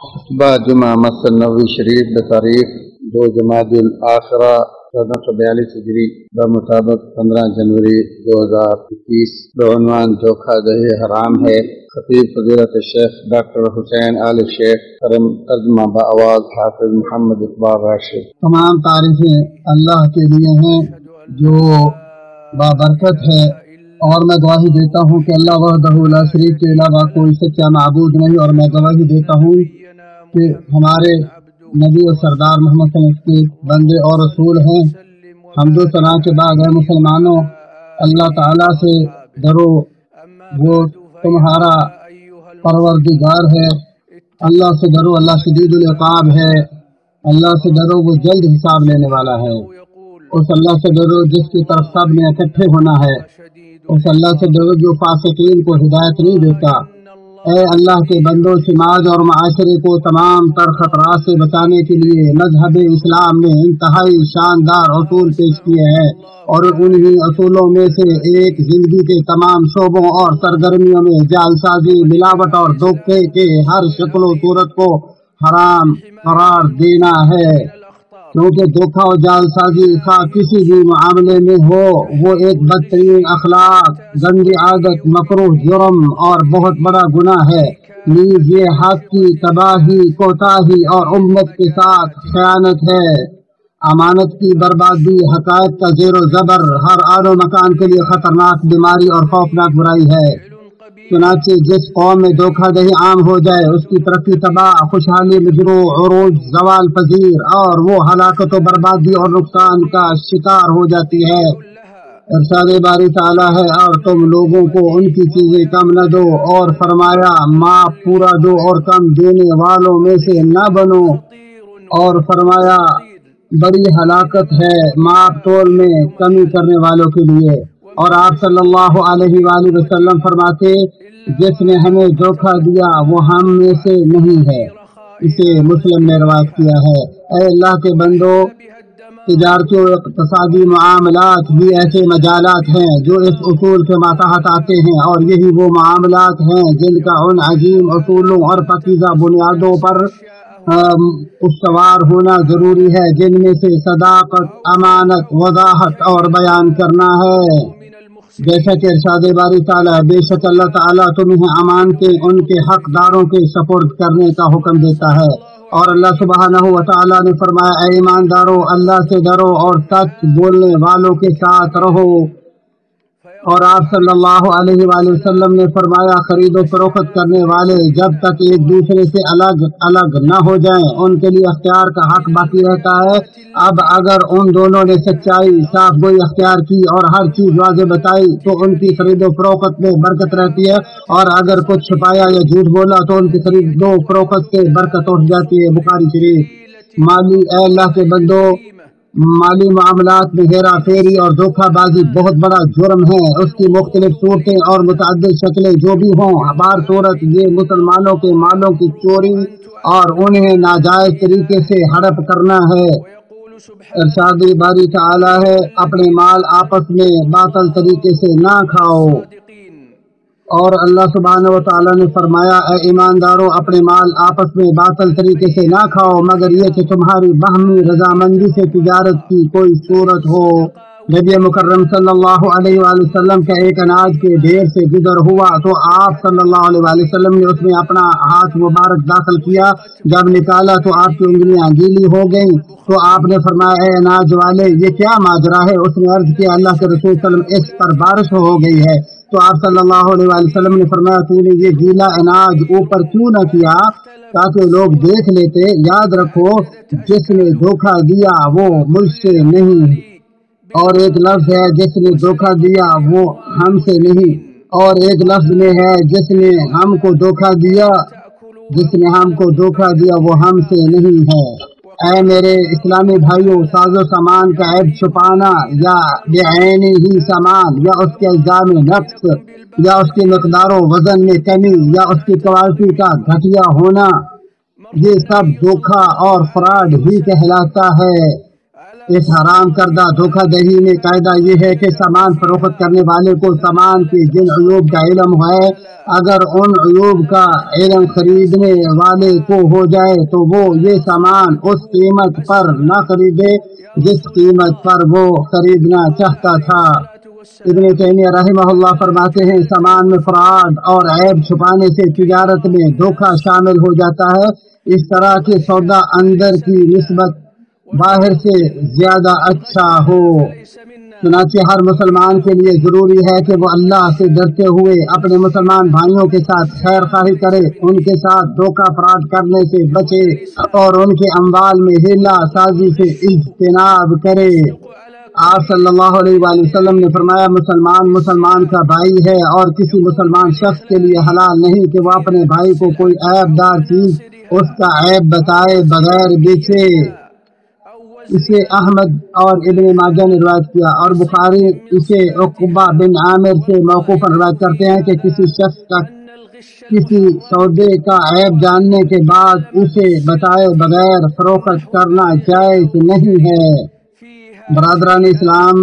خطبہ جمعہ مسجد نبوی شریف بتاریخ 2 جمادی الاخرہ 1442 ہجری بمطابق 15 جنوری 2021 بعنوان دھوکہ دہی حرام ہے۔ خطیب فضیلت الشیخ ڈاکٹر حسین آل شیخ کرم ترجمہ بآواز حافظ محمد اقبال راشد۔ تمام تعریفیں اللہ کے لیے ہیں جو بابرکت ہے، اور میں گواہی دیتا ہوں کہ اللہ وحدہ لا شریک کے علاوہ کوئی سچا معبود نہیں، اور میں گواہی دیتا ہوں کہ ہمارے نبی و سردار محمد صلی اللہ علیہ وسلم کے بندے اور رسول ہیں۔ حمد و ثنا کے بعد اے مسلمانوں، اللہ تعالیٰ سے ڈرو، وہ تمہارا پروردگار ہے۔ اللہ سے ڈرو، اللہ شدید العقاب ہے۔ اللہ سے ڈرو، وہ جلد حساب لینے والا ہے۔ اس اللہ سے ڈرو جس کی طرف سب نے اکٹھے ہونا ہے۔ اس اللہ سے ڈرو جو فاسقین کو ہدایت نہیں دیتا۔ اے اللہ کے بندوں، سماج اور معاشرے کو تمام تر خطرات سے بچانے کے لیے مذہب اسلام نے انتہائی شاندار اصول پیش کیے ہیں، اور انہی اصولوں میں سے ایک زندگی کے تمام شعبوں اور سرگرمیوں میں جعل سازی، ملاوٹ اور دھوکے کے ہر شکل و صورت کو حرام قرار دینا ہے، کیونکہ دھوکہ و جعل سازی خواہ کسی بھی معاملے میں ہو، وہ ایک بدترین اخلاق، گندی عادت، مکروہ جرم اور بہت بڑا گناہ ہے۔ نیز یہ حق کی تباہی، کوتاہی اور امت کے ساتھ خیانت ہے۔ امانت کی بربادی، حقائق کا زیر و زبر ہر آن و مکان کے لیے خطرناک بیماری اور خوفناک برائی ہے۔ چنانچہ جس قوم میں دھوکہ دہی عام ہو جائے، اس کی ترقی تباہ، خوشحالی مجروح، عروج زوال پذیر، اور وہ ہلاکت و بربادی اور نقصان کا شکار ہو جاتی ہے۔ ارشاد باری تعالیٰ ہے، اور تم لوگوں کو ان کی چیزیں کم نہ دو، اور فرمایا ماپ پورا دو اور کم دینے والوں میں سے نہ بنو، اور فرمایا بڑی ہلاکت ہے ماپ تول میں کمی کرنے والوں کے لیے۔ اور آپ صلی اللہ علیہ وآلہ وسلم فرماتے، جس نے ہمیں دھوکہ دیا وہ ہم میں سے نہیں ہے۔ اسے مسلم نے روایت کیا ہے۔ اے اللہ کے بندو، تجارتی و اقتصادی معاملات بھی ایسے مجالات ہیں جو اس اصول کے ماتحت آتے ہیں، اور یہی وہ معاملات ہیں جن کا ان عظیم اصولوں اور پاکیزہ بنیادوں پر استوار ہونا ضروری ہے، جن میں سے صداقت، امانت، وضاحت اور بیان کرنا ہے۔ جیسا کہ ارشاد باری تعالیٰ، بے شک اللہ تعالیٰ تمہیں امانتیں ان کے حقداروں کے سپرد کرنے کا حکم دیتا ہے۔ اور اللہ سبحانہ و تعالیٰ نے فرمایا، اے ایماندارو، اللہ سے ڈرو اور سچ بولنے والوں کے ساتھ رہو۔ اور آپ صلی اللہ علیہ وآلہ وسلم نے فرمایا، خرید و فروخت کرنے والے جب تک ایک دوسرے سے الگ الگ نہ ہو جائیں، ان کے لیے اختیار کا حق باقی رہتا ہے۔ اب اگر ان دونوں نے سچائی، صاف گوئی اختیار کی اور ہر چیز واضح بتائی تو ان کی خرید و فروخت میں برکت رہتی ہے، اور اگر کچھ چھپایا یا جھوٹ بولا تو ان کی خرید و فروخت سے برکت اٹھ جاتی ہے۔ بخاری شریف۔ اے اللہ کے بندو، مالی معاملات میں ہیرا پھیری اور دھوکہ بازی بہت بڑا جرم ہے۔ اس کی مختلف صورتیں اور متعدد شکلیں جو بھی ہوں، بہر صورت یہ مسلمانوں کے مالوں کی چوری اور انہیں ناجائز طریقے سے ہڑپ کرنا ہے۔ ارشاد باری تعالیٰ ہے، اپنے مال آپس میں باطل طریقے سے نہ کھاؤ۔ اور اللہ سبحانہ و تعالیٰ نے فرمایا، اے ایمانداروں، اپنے مال آپس میں باطل طریقے سے نہ کھاؤ، مگر یہ کہ تمہاری باہمی رضامندی سے تجارت کی کوئی صورت ہو۔ نبی مکرم صلی اللہ علیہ وآلہ وسلم کا ایک اناج کے ڈھیر سے گزر ہوا تو آپ صلی اللہ علیہ وآلہ وسلم نے اس میں اپنا ہاتھ مبارک داخل کیا۔ جب نکالا تو آپ کی انگلیاں گیلی ہو گئیں، تو آپ نے فرمایا، اے اناج والے، یہ کیا ماجرا ہے؟ اس نے عرض کیا، اللہ کے رسول صلی اللہ علیہ وسلم، اس پر بارش ہو گئی ہے۔ تو آپ صلی اللہ علیہ وآلہ وسلم نے فرمایا، تو نے یہ گیلا اناج اوپر کیوں نہ کیا تاکہ لوگ دیکھ لیتے؟ یاد رکھو، جس نے دھوکہ دیا وہ مجھ سے نہیں، اور ایک لفظ ہے جس نے دھوکہ دیا وہ ہم سے نہیں، اور ایک لفظ میں ہے جس نے ہم کو دھوکہ دیا، جس نے ہم کو دھوکہ دیا وہ ہم سے نہیں ہے۔ اے میرے اسلامی بھائیوں، ساز و سامان کا عیب چھپانا، یا بعینی ہی سامان، یا اس کے اجزاء میں نقص، یا اس کی مقدار و وزن میں کمی، یا اس کی کوالٹی کا گھٹیا ہونا، یہ سب دھوکہ اور فراڈ ہی کہلاتا ہے۔ اس حرام کردہ دھوکہ دہی میں قاعدہ یہ ہے کہ سامان فروخت کرنے والے کو سامان کے جن عیوب کا علم ہے، اگر ان عیوب کا علم خریدنے والے کو ہو جائے تو وہ یہ سامان اس قیمت پر نہ خریدے جس قیمت پر وہ خریدنا چاہتا تھا۔ ابن تیمیہ رحمہ اللہ فرماتے ہیں سامان میں فراڈ اور عیب چھپانے سے تجارت میں دھوکہ شامل ہو جاتا ہے، اس طرح کہ سودا اندر کی نسبت باہر سے زیادہ اچھا ہو۔ چنانچہ ہر مسلمان کے لیے ضروری ہے کہ وہ اللہ سے ڈرتے ہوئے اپنے مسلمان بھائیوں کے ساتھ خیر خواہی کرے، ان کے ساتھ دھوکہ فراڈ کرنے سے بچے اور ان کے اموال میں ہیلا سازی سے اجتناب کرے۔ آپ صلی اللہ علیہ وآلہ وسلم نے فرمایا مسلمان مسلمان کا بھائی ہے اور کسی مسلمان شخص کے لیے حلال نہیں کہ وہ اپنے بھائی کو کوئی عیب دار چیز اس کا عیب بتائے بغیر بیچے۔ اسے احمد اور ابن ماجہ نے روایت کیا اور بخاری اسے عقبہ بن عامر سے موقوفاً روایت کرتے ہیں کہ کسی شخص کا کسی سودے کا عیب جاننے کے بعد اسے بتائے بغیر فروخت کرنا جائز نہیں ہے۔ برادران اسلام،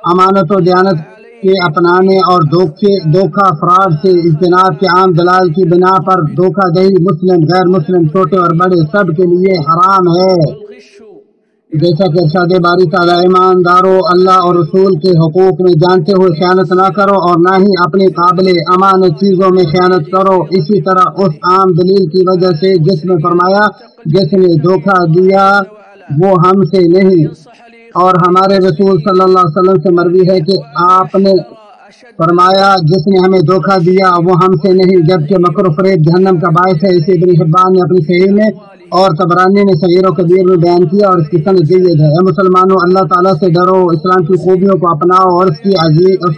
امانت و دیانت کے اپنانے اور دھوکہ فراڈ سے اجتناب کے عام دلائل کی بنا پر دھوکہ دہی مسلم غیر مسلم چھوٹے اور بڑے سب کے لیے حرام ہے۔ جیسا کہ ارشاد باری تعالیٰ ایماندارو اللہ اور رسول کے حقوق میں جانتے ہوئے خیانت نہ کرو اور نہ ہی اپنی قابل امانت چیزوں میں خیانت کرو، اسی طرح اس عام دلیل کی وجہ سے جس میں فرمایا جس نے دھوکہ دیا وہ ہم سے نہیں، اور ہمارے رسول صلی اللہ علیہ وسلم سے مروی ہے کہ آپ نے فرمایا جس نے ہمیں دھوکہ دیا وہ ہم سے نہیں، جبکہ مکر و فریب جہنم کا باعث ہے۔ اسے ابن حبان نے اپنی صحیح میں اور طبرانی نے صغیر و کبیر میں بیان کیا اور اس کی سند جید ہے۔ اے مسلمانوں، اللہ تعالیٰ سے ڈرو، اسلام کی خوبیوں کو اپناؤ اور اس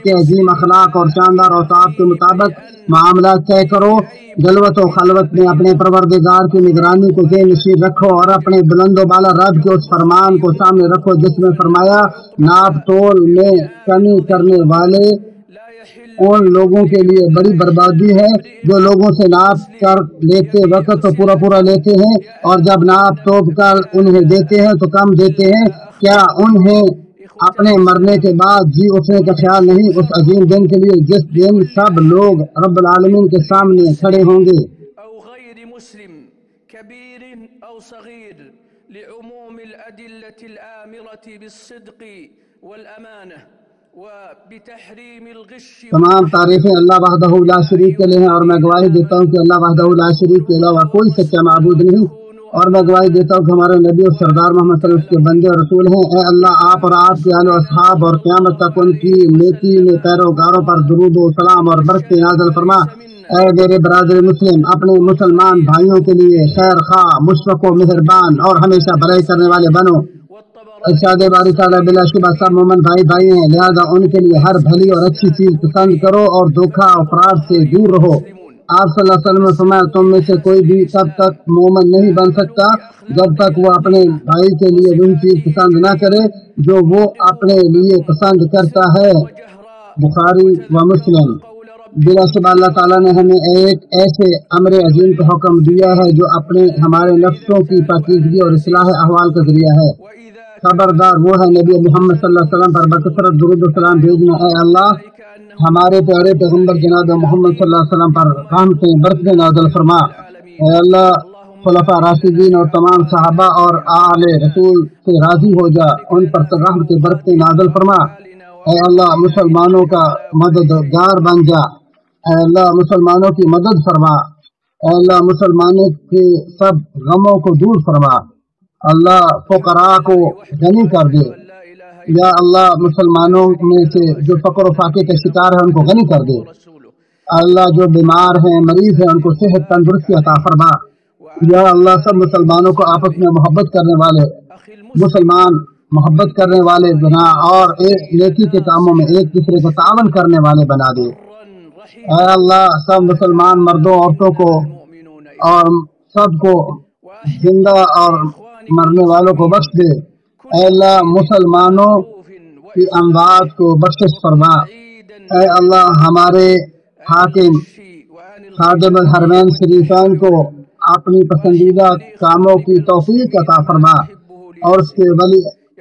کے عظیم اخلاق اور شاندار اوصاف کے مطابق معاملات طے کرو۔ جلوت و خلوت میں اپنے پروردگار کی نگرانی کو ذہن نشین رکھو اور اپنے بلند و بالا رب کے اس فرمان کو سامنے رکھو جس میں فرمایا ناپ تول میں کمی کرنے والے ان لوگوں کے لیے بڑی بربادی ہے جو لوگوں سے ناپ کر لیتے وقت تو پورا پورا لیتے ہیں اور جب ناپ توپ کر انہیں دیتے ہیں تو کم دیتے ہیں۔ کیا انہیں اپنے مرنے کے بعد جی اٹھنے کا خیال نہیں اس عظیم دن کے لیے جس دن سب لوگ رب العالمین کے سامنے کھڑے ہوں گے؟ لعموم الأدلة الآمرة بالصدق والأمانة وبتحريم الغش۔ تمام تعریفیں اللہ وحدہ لا شریک کے لیے ہیں اور میں گواہی دیتا ہوں کہ اللہ وحدہ لا شریک کے علاوہ کوئی سچا معبود نہیں، اور میں گواہی دیتا ہوں کہ ہمارے نبی اور سردار محمد صلی اللہ علیہ وسلم کے بندے اور رسول ہیں۔ اے اللہ آپ اور آپ کے اہل و اصحاب اور قیامت تک ان کی نیکی میں پیروکاروں پر درود و سلام اور برکتیں نازل فرما۔ اے میرے برادر مسلم، اپنے مسلمان بھائیوں کے لیے خیر خواہ، مشفق و مہربان اور ہمیشہ بھلائی کرنے والے بنو۔ ارشاد باری تعالیٰ بلا شبہ سب مومن بھائی بھائی ہیں، لہذا ان کے لیے ہر بھلی اور اچھی چیز پسند کرو اور دھوکہ اور فراڈ سے دور رہو۔ آپ صلی اللہ علیہ وسلم نے فرمایا تم میں سے کوئی بھی تب تک مومن نہیں بن سکتا جب تک وہ اپنے بھائی کے لیے وہی چیز پسند نہ کرے جو وہ اپنے لیے پسند کرتا ہے۔ بخاری و مسلم۔ بلا شبہ اللہ تعالیٰ نے ہمیں ایک ایسے امر عظیم کا حکم دیا ہے جو اپنے ہمارے نفسوں کی پاکیزگی اور اصلاح احوال کا ذریعہ ہے۔ خبردار وہ ہے نبی محمد صلی اللہ علیہ وسلم پر بکثرت درود و سلام بھیجنا۔ اے اللہ ہمارے پیارے پیغمبر جناب محمد صلی اللہ علیہ وسلم پر رحمتیں برکتیں نازل فرما۔ اے اللہ خلفاء راشدین اور تمام صحابہ اور آل رسول سے راضی ہو جا، ان پر رحمتیں برکتیں نازل فرما۔ اے اللہ مسلمانوں کا مددگار بن جا۔ اے اللہ مسلمانوں کی مدد فرما۔ اے اللہ مسلمانوں کے سب غموں کو دور فرما۔ اللہ فقراء کو غنی کر دے۔ یا اللہ مسلمانوں میں سے جو فقر و فاقے کا شکار ہے ان کو غنی کر دے۔ اللہ جو بیمار ہیں مریض ہیں ان کو صحت تندرستی عطا فرما۔ یا اللہ سب مسلمانوں کو آپس میں محبت کرنے والے مسلمان محبت کرنے والے بنا اور نیکی کے کاموں میں ایک دوسرے کو تعاون کرنے والے بنا دے۔ اے اللہ سب مسلمان مردوں عورتوں کو اور سب کو زندہ اور مرنے والوں کو بخش دے۔ اے اللہ مسلمانوں کی اموات کو بخشش فرما۔ اے اللہ ہمارے حاکم خادم الحرمین شریفین کو اپنی پسندیدہ کاموں کی توفیق عطا فرما اور اس کے ولی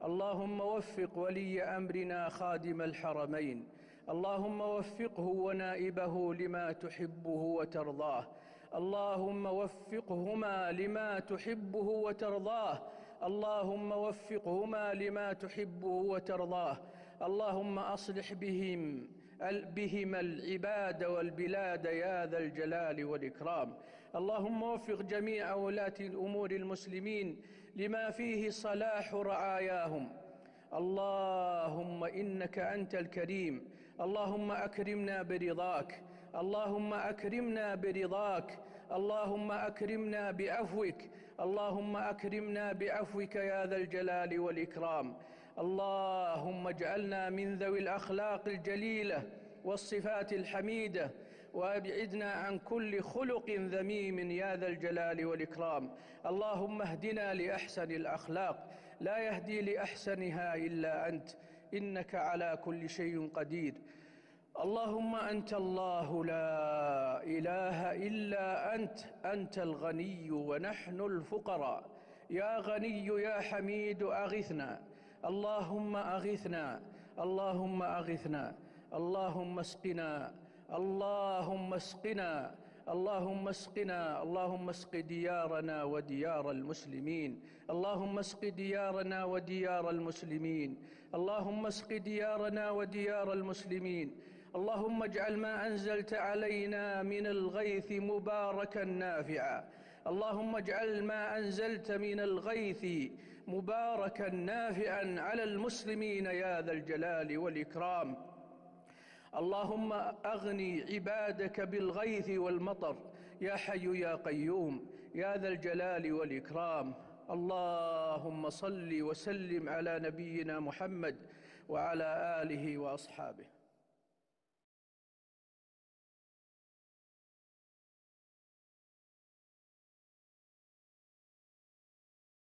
اللهم وفق ولي أمرنا خادم الحرمين، اللهم وفقه ونائبه لما تحبه وترضاه، اللهم وفقهما لما تحبه وترضاه، اللهم وفقهما لما تحبه وترضاه، اللهم أصلح بهما العباد والبلاد يا ذا الجلال والإكرام. اللهم وفق جميع ولاة الأمور المسلمين لما فيه صلاح رعاياهم. اللهم إنك أنت الكريم، اللهم أكرمنا برضاك، اللهم أكرمنا برضاك، اللهم أكرمنا بعفوك، اللهم أكرمنا بعفوك يا ذا الجلال والإكرام. اللهم اجعلنا من ذوي الأخلاق الجليلة والصفات الحميدة، وابعدنا عن كل خلق ذميم يا ذا الجلال والإكرام. اللهم اهدنا لأحسن الأخلاق، لا يهدي لأحسنها إلا أنت، إنك على كل شيء قدير. اللهم أنت الله لا إله إلا أنت، أنت الغني ونحن الفقراء. يا غني يا حميد أغثنا، اللهم أغثنا، اللهم أغثنا، اللهم اسقنا، اللهم اسقنا، اللهم اسقنا، اللهم اسق ديارنا وديار المسلمين، اللهم اسق ديارنا وديار المسلمين، اللهم اسق ديارنا وديار المسلمين. اللهم اجعل ما أنزلت علينا من الغيث مباركا نافعا، اللهم اجعل ما أنزلت من الغيث مباركا نافعا على المسلمين يا ذا الجلال والإكرام. اللهم أغني عبادك بالغيث والمطر يا حي يا قيوم يا ذا الجلال والإكرام. اللهم صل وسلم على نبينا محمد وعلى آله وأصحابه.